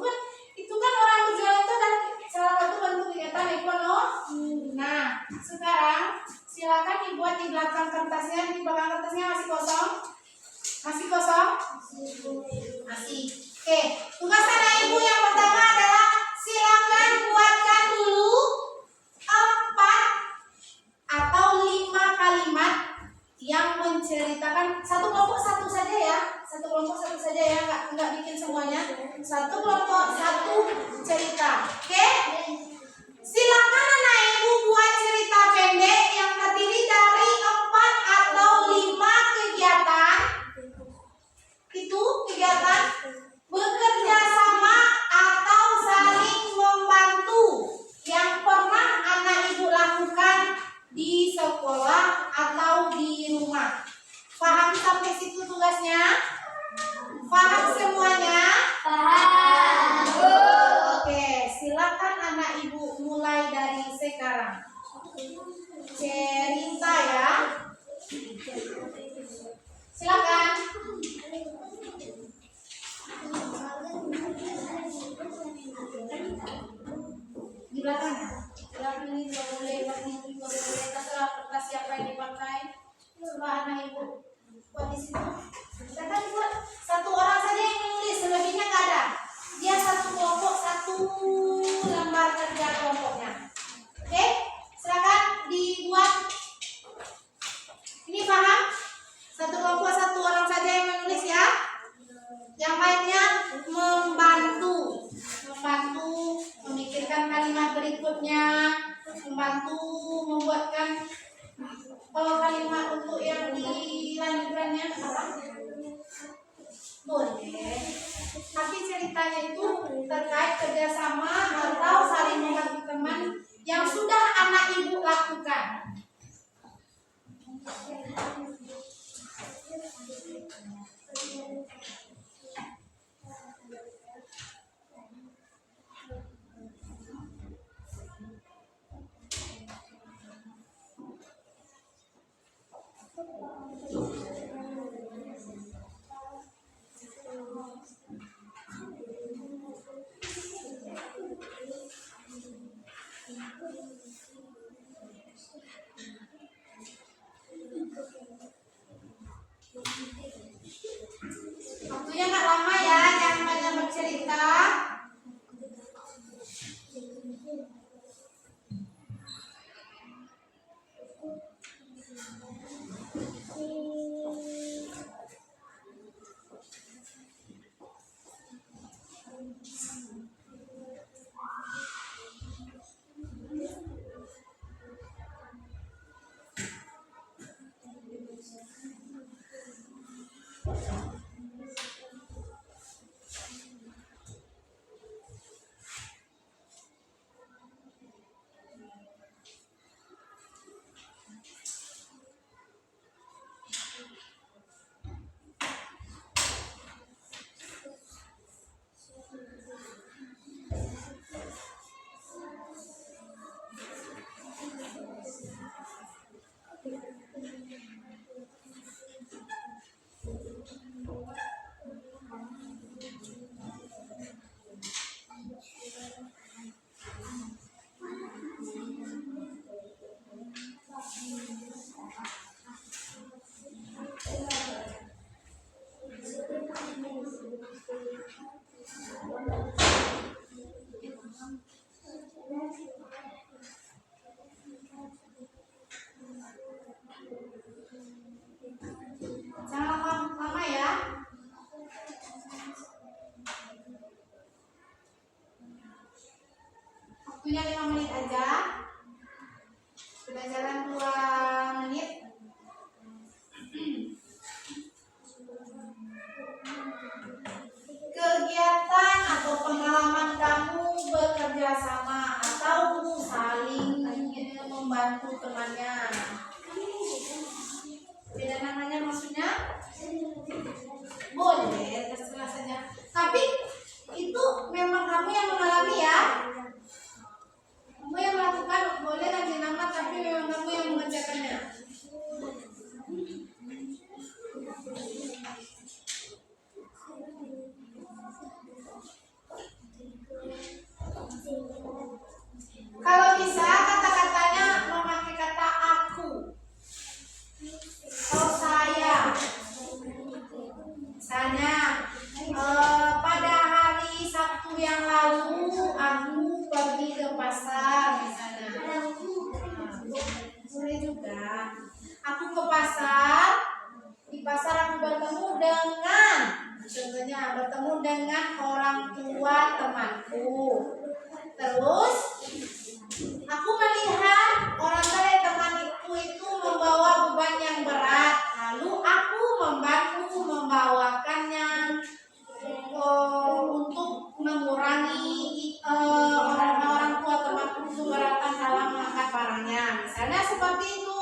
itu kan orang berjualan itu adalah salah satu bentuk kegiatan ekonomi. Nah, sekarang silakan dibuat di belakang kertasnya. Di belakang kertasnya masih kosong? Masih kosong? Masih. Oke, tugas anak ibu yang pertama adalah silakan buatkan dulu 4 atau 5 kalimat yang menceritakan satu kelompok satu saja ya. Satu kelompok satu saja ya, enggak bikin semuanya. Satu kelompok satu cerita. Oke? Silakan anak ibu buat cerita pendek yang terdiri dari 4 atau 5 kegiatan. Itu kegiatan bekerja sama atau saling membantu yang pernah anak ibu lakukan di sekolah atau di rumah. Paham sampai situ tugasnya? Paham semuanya? Paham. Oke, silakan anak ibu mulai dari sekarang. Cerita ya. Silakan. Di belakangnya. Belakang ini juga boleh, belakang ini juga boleh. Terserah kertas siapa yang dipakai. Coba anak ibu buat di situ. Silakan buat satu orang saja yang menulis, selebihnya nggak ada. Dia satu kelompok, satu lembar kerja kelompoknya. Oke, silakan dibuat. Ini paham? Satu kelompok, satu orang saja yang menulis ya. Yang lainnya membantu memikirkan kalimat berikutnya, membantu membuatkan kalimat untuk yang dilanjutkannya apa? Boleh. Tapi ceritanya itu terkait kerjasama atau saling membantu teman yang sudah anak ibu lakukan. Beda namanya maksudnya? Boleh, terserah saja. Tapi itu memang kamu yang mengalami ya. Kamu yang melakukan, boleh ganti nama tapi memang kamu yang mengerjakannya. Kalau bisa kata-katanya memakai kata aku atau saya. Misalnya pada hari Sabtu yang lalu aku pergi ke pasar misalnya. Boleh juga. Aku ke pasar. Di pasar aku bertemu dengan, contohnya bertemu dengan orang tua temanku. Terus aku melihat orang tua temanku itu membawa beban yang berat. Lalu aku membantu membawakannya untuk mengurangi orang tua temanku keberatan dalam mengangkat barangnya. Misalnya seperti itu.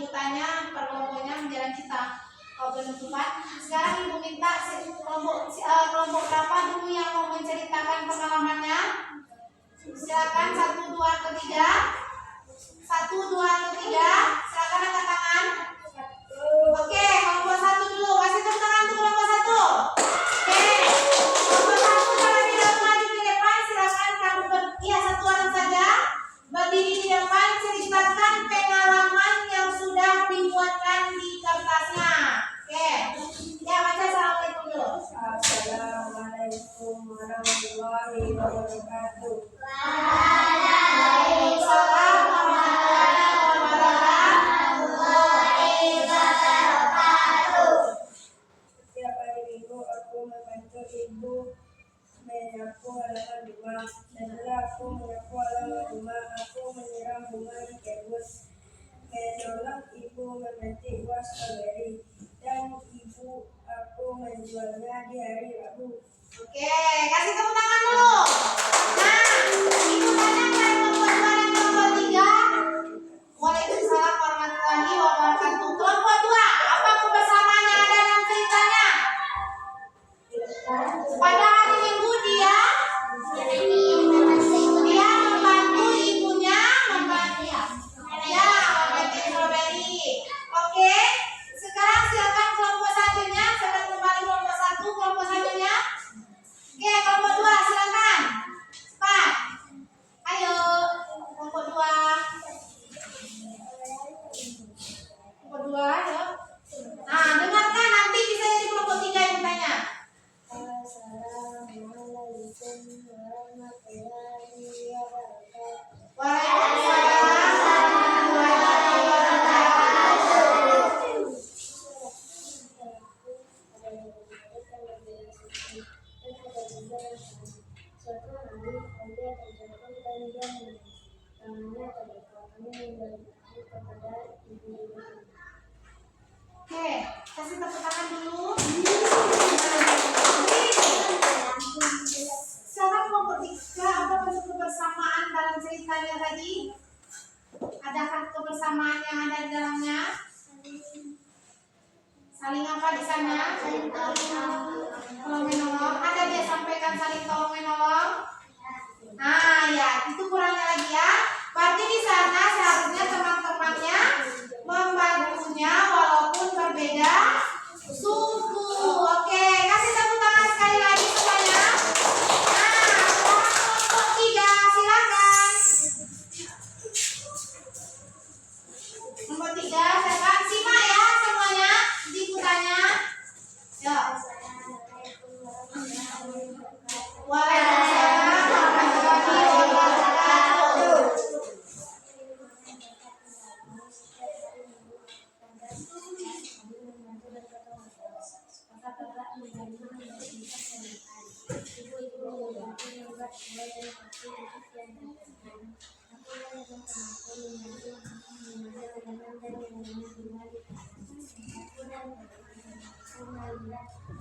Ibu tanya per kelompoknya menjalan kita penutupan. Sekarang Ibu minta kelompok berapa dulu yang mau menceritakan pengalamannya? Silakan 1, 2, 3. 1, 2, 3. Silakan angkat tangan. Oke, kelompok 1 dulu. Kasih tepuk tangan untuk kelompok 1. Oke, kelompok 1 kalau tidak maju di depan, silakan kamu satu orang saja berdiri di depan, ceritakan pengalaman yang sudah dibuatkan di kertasnya. Oke, ya baca assalamualaikum dulu. Assalamualaikum warahmatullahi wabarakatuh. Waalaikumsalam warahmatullahi wabarakatuh. Setiap hari Minggu aku membantu ibu menyapu halaman rumah. Setelah aku menyapu halaman rumah, aku menyiram bunga di kebun, menolong ibu memetik buah stroberi, dan ibu aku menjualnya di hari Rabu. Oke, kasih tepuk tangan dulu. Nah, Ibu tanya dari kelompok 2 dan kelompok 3. Waalaikumsalam warahmatullahi wabarakatuh. Kelompok 2, apa kebersamaan yang ada dalam ceritanya? Pada hari Minggu dia membantu ibunya memetik stroberi. Oke, sekarang silakan kelompok satunya. Silakan kembali kelompok 1, kelompok satunya. Oke, kelompok 2 silakan. Cepat. Ayo, kelompok 2. Kelompok 2, ayo. Nah, dengarkan nanti bisa jadi kelompok 3 yang tanya. Assalamualaikum warahmatullahi wabarakatuh. Waalaikumsalam warahmatullahi wabarakatuh. Suatu hari Olia terjatuh dan dia menangis. Tangannya terluka. Kami memberitahu kepada ibu-ibu. Oke, kasih tepuk tangan dulu. Sekarang kelompok 3, apa bentuk kebersamaan dalam ceritanya tadi? Adakah kebersamaan yang ada di dalamnya? Saling apa di sana? Tolong menolong. Ada dia sampaikan saling tolong menolong. Nah, ya, itu kurangnya lagi ya. Berarti di sana seharusnya teman-temannya membantunya walaupun berbeda suku. Oke, kasih tepuk tangan sekali lagi semuanya. Nah, sekarang kelompok 3, silakan. Nomor 3, silakan simak ya semuanya diikutannya. Yuk. Waalaikumsalam warahmatullahi wabarakatuh.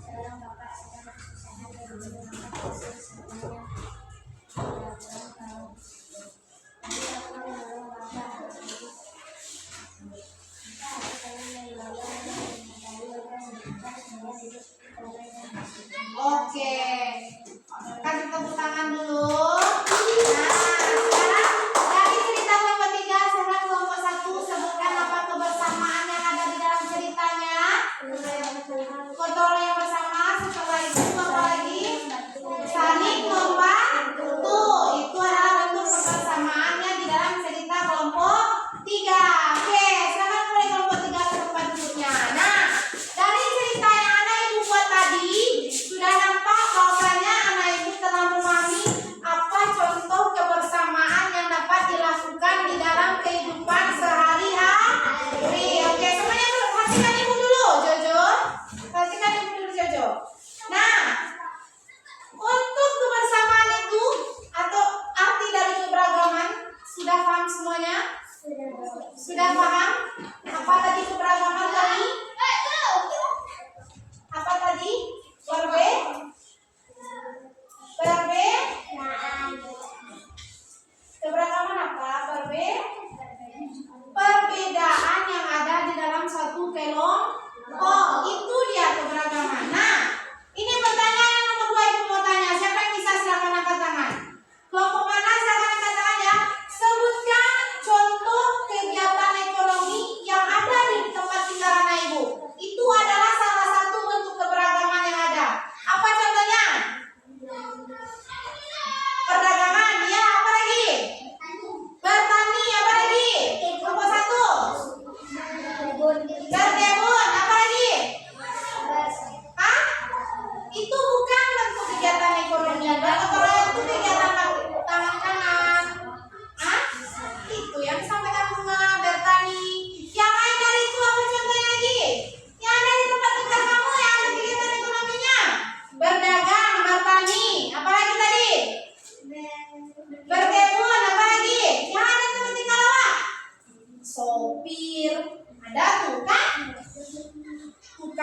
Seorang bapak sedang kesusahan dan mengeluarkan hasil semuanya. Kurang tahu. Tadi aku menolong bapak. Saya menolong dan mengetahui orang yang kita semua hidup oleh dan Oke, kasih tepuk tangan dulu. Nah, sekarang dari cerita kelompok 3, sekarang kelompok 1 sebutkan apa kebersamaan yang ada di dalam ceritanya. Kontrol yang bersama, setelah itu apa lagi? Saling membantu. Itu adalah bentuk kebersamaannya di dalam cerita kelompok 3. Oke, sekarang mulai kelompok 3 ke tempat duduknya. Nah, dari cerita yang ada ibu buat tadi,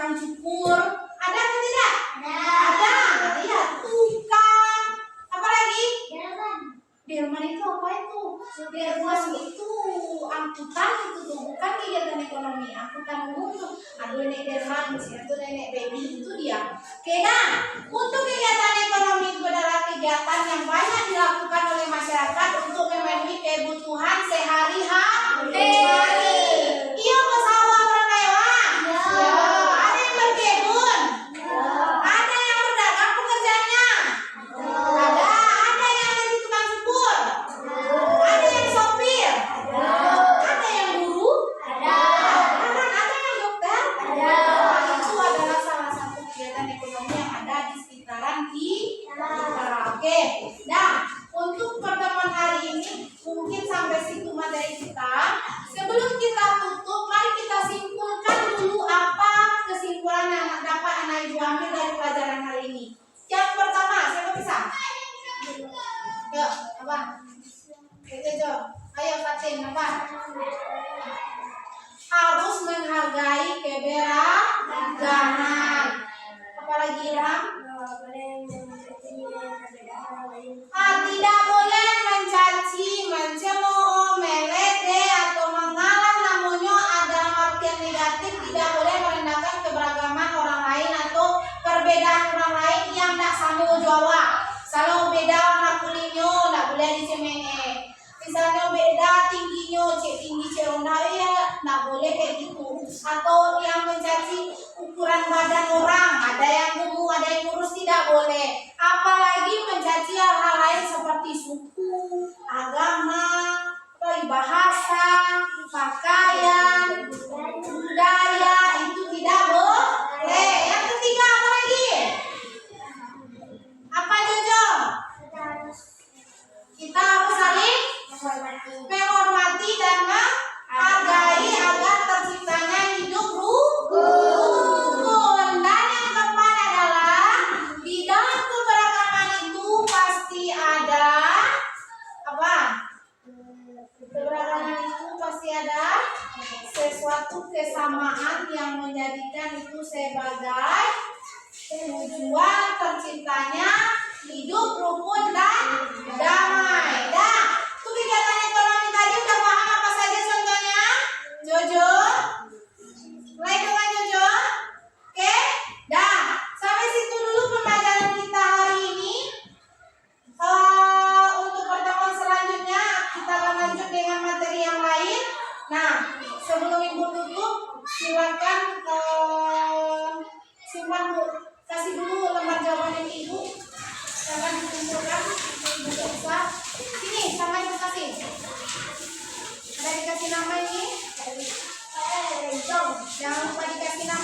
tukang cukur. Ada atau tidak? Ada. Ada. Iya, tukang. Apa lagi? Jalan. Delman itu apa itu? Delman itu angkutan itu tuh, bukan kegiatan ekonomi. Angkutan umum tuh. Aduh, nenek Delman itu nenek baby itu dia. Oke, nah, untuk kegiatan ekonomi itu adalah kegiatan yang banyak dilakukan oleh masyarakat untuk memenuhi kebutuhan sehari-hari. Iya, mau sawah orang lewat. Ya. Ada yang berkebun. Ya. Ada yang berdagang pekerjaannya. Ada yang jadi tukang cukur. Ada yang sopir. Ada yang guru. Ada yang dokter. Itu adalah salah satu kegiatan ekonomi yang ada di sekitaran kita. Oke. Nah, untuk pertemuan hari ini mungkin sampai situ materi kita. Sebelum kita tutup, mari kita simpulkan dulu apa kesimpulan yang dapat anak ibu ambil dari pelajaran hari ini. Yang pertama, siapa bisa? Yuk, apa? Jo. Ayo Fatin, apa? Harus menghargai keberagaman. Apalagi Ilham? Tidak boleh mencaci, mencemooh, meledek atau mengalah namanya ada artian negatif. Tidak boleh merendahkan keberagaman orang lain atau perbedaan orang lain yang tak sama Jawa. Kalau beda warna kulitnya, tak boleh dicemooh. Misalnya beda tingginya, cek tinggi, cek rendah, ya tak boleh kayak gitu. Atau yang mencaci ukuran badan orang, ada yang gemuk, ada yang kurus, tidak boleh. Apalagi mencaci hal-hal lain seperti suku, agama, bahasa, pakaian, budaya, itu tidak boleh. Yang ketiga apa lagi? Apa Jojo? Kita harus saling menghormati dan menghargai agar terciptanya hidup rukun. Dan yang keempat adalah di dalam keberagaman itu pasti ada apa? Keberagaman itu pasti ada sesuatu kesamaan yang menjadikan itu sebagai tujuan terciptanya hidup rukun dan damai. Dah, itu kegiatan ekonomi tadi udah paham apa saja contohnya? Jojo? Mulai dengan Jojo? Oke? Dah, sampai situ dulu pembelajaran kita hari ini. Untuk pertemuan selanjutnya kita akan lanjut dengan materi yang lain. Nah, sebelum ibu tutup, silakan simpan bu, kasih dulu lembar jawaban yang ibu. Akan dikumpulkan ibu bisa. Sini sama ibu kasih. Ada dikasih nama ini. Jangan lupa dikasih nama.